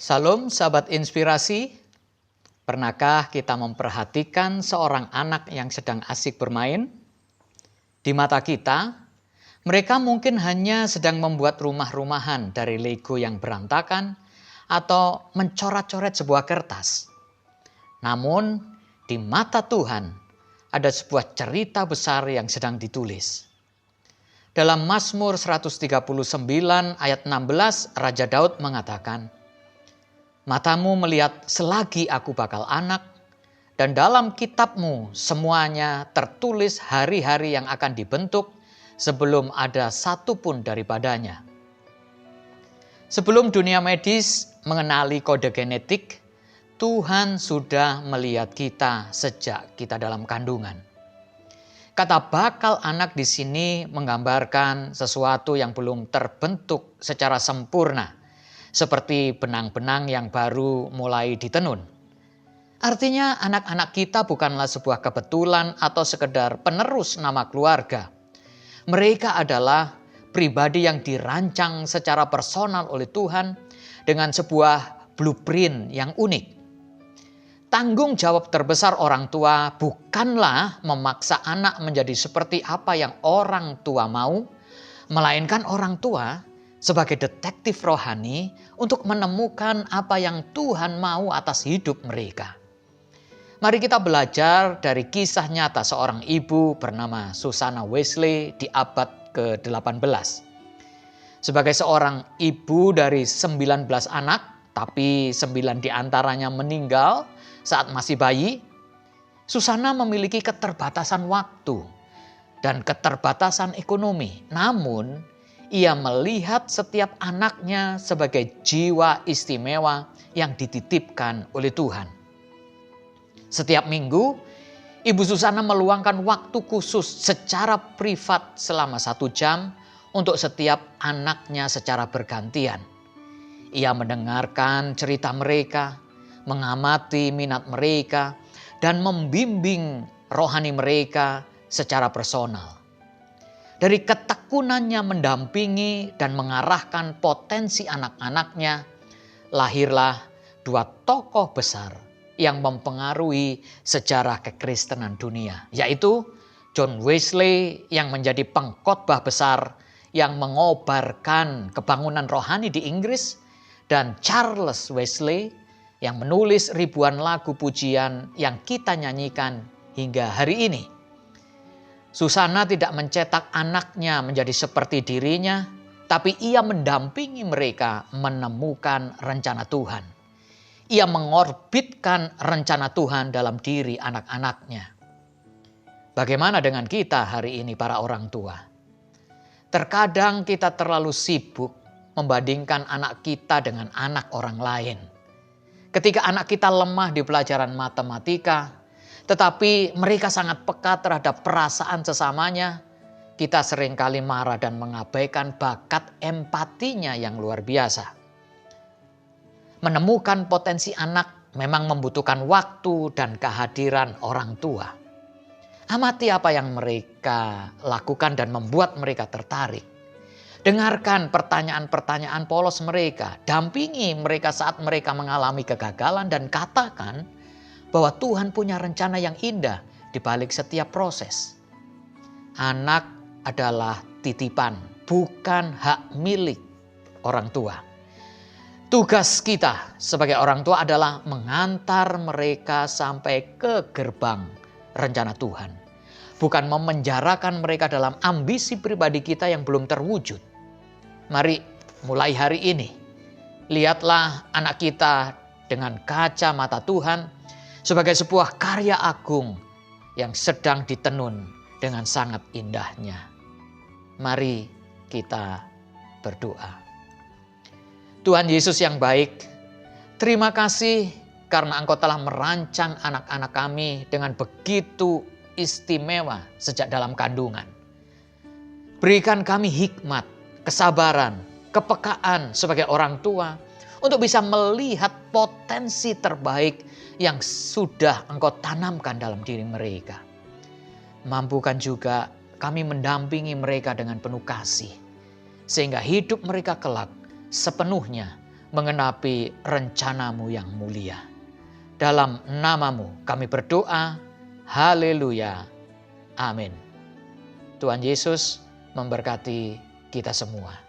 Salam sahabat inspirasi, pernahkah kita memperhatikan seorang anak yang sedang asik bermain? Di mata kita, mereka mungkin hanya sedang membuat rumah-rumahan dari Lego yang berantakan atau mencoret-coret sebuah kertas. Namun, di mata Tuhan ada sebuah cerita besar yang sedang ditulis. Dalam Mazmur 139 ayat 16, Raja Daud mengatakan, "Matamu melihat selagi aku bakal anak, dan dalam kitabmu semuanya tertulis hari-hari yang akan dibentuk sebelum ada satu pun daripadanya." Sebelum dunia medis mengenali kode genetik, Tuhan sudah melihat kita sejak kita dalam kandungan. Kata bakal anak di sini menggambarkan sesuatu yang belum terbentuk secara sempurna, seperti benang-benang yang baru mulai ditenun. Artinya anak-anak kita bukanlah sebuah kebetulan atau sekedar penerus nama keluarga. Mereka adalah pribadi yang dirancang secara personal oleh Tuhan dengan sebuah blueprint yang unik. Tanggung jawab terbesar orang tua bukanlah memaksa anak menjadi seperti apa yang orang tua mau, melainkan orang tua sebagai detektif rohani untuk menemukan apa yang Tuhan mau atas hidup mereka. Mari kita belajar dari kisah nyata seorang ibu bernama Susanna Wesley di abad ke-18. Sebagai seorang ibu dari 19 anak, tapi 9 diantaranya meninggal saat masih bayi, Susanna memiliki keterbatasan waktu dan keterbatasan ekonomi. Namun, ia melihat setiap anaknya sebagai jiwa istimewa yang dititipkan oleh Tuhan. Setiap minggu, Ibu Susanna meluangkan waktu khusus secara privat selama 1 jam untuk setiap anaknya secara bergantian. Ia mendengarkan cerita mereka, mengamati minat mereka, dan membimbing rohani mereka secara personal. Dari ketekunannya mendampingi dan mengarahkan potensi anak-anaknya, lahirlah 2 tokoh besar yang mempengaruhi sejarah kekristenan dunia, yaitu John Wesley yang menjadi pengkhotbah besar yang mengobarkan kebangunan rohani di Inggris, dan Charles Wesley yang menulis ribuan lagu pujian yang kita nyanyikan hingga hari ini. Susanna tidak mencetak anaknya menjadi seperti dirinya, tapi ia mendampingi mereka menemukan rencana Tuhan. Ia mengorbitkan rencana Tuhan dalam diri anak-anaknya. Bagaimana dengan kita hari ini para orang tua? Terkadang kita terlalu sibuk membandingkan anak kita dengan anak orang lain. Ketika anak kita lemah di pelajaran matematika, tetapi mereka sangat peka terhadap perasaan sesamanya, kita seringkali marah dan mengabaikan bakat empatinya yang luar biasa. Menemukan potensi anak memang membutuhkan waktu dan kehadiran orang tua. Amati apa yang mereka lakukan dan membuat mereka tertarik. Dengarkan pertanyaan-pertanyaan polos mereka, dampingi mereka saat mereka mengalami kegagalan, dan katakan bahwa Tuhan punya rencana yang indah di balik setiap proses. Anak adalah titipan, bukan hak milik orang tua. Tugas kita sebagai orang tua adalah mengantar mereka sampai ke gerbang rencana Tuhan. Bukan memenjarakan mereka dalam ambisi pribadi kita yang belum terwujud. Mari mulai hari ini, lihatlah anak kita dengan kacamata Tuhan sebagai sebuah karya agung yang sedang ditenun dengan sangat indahnya. Mari kita berdoa. Tuhan Yesus yang baik, terima kasih karena Engkau telah merancang anak-anak kami dengan begitu istimewa sejak dalam kandungan. Berikan kami hikmat, kesabaran, kepekaan sebagai orang tua untuk bisa melihat potensi terbaik yang sudah Engkau tanamkan dalam diri mereka. Mampukan juga kami mendampingi mereka dengan penuh kasih, sehingga hidup mereka kelak sepenuhnya mengenapi rencanamu yang mulia. Dalam namamu kami berdoa, haleluya, amin. Tuhan Yesus memberkati kita semua.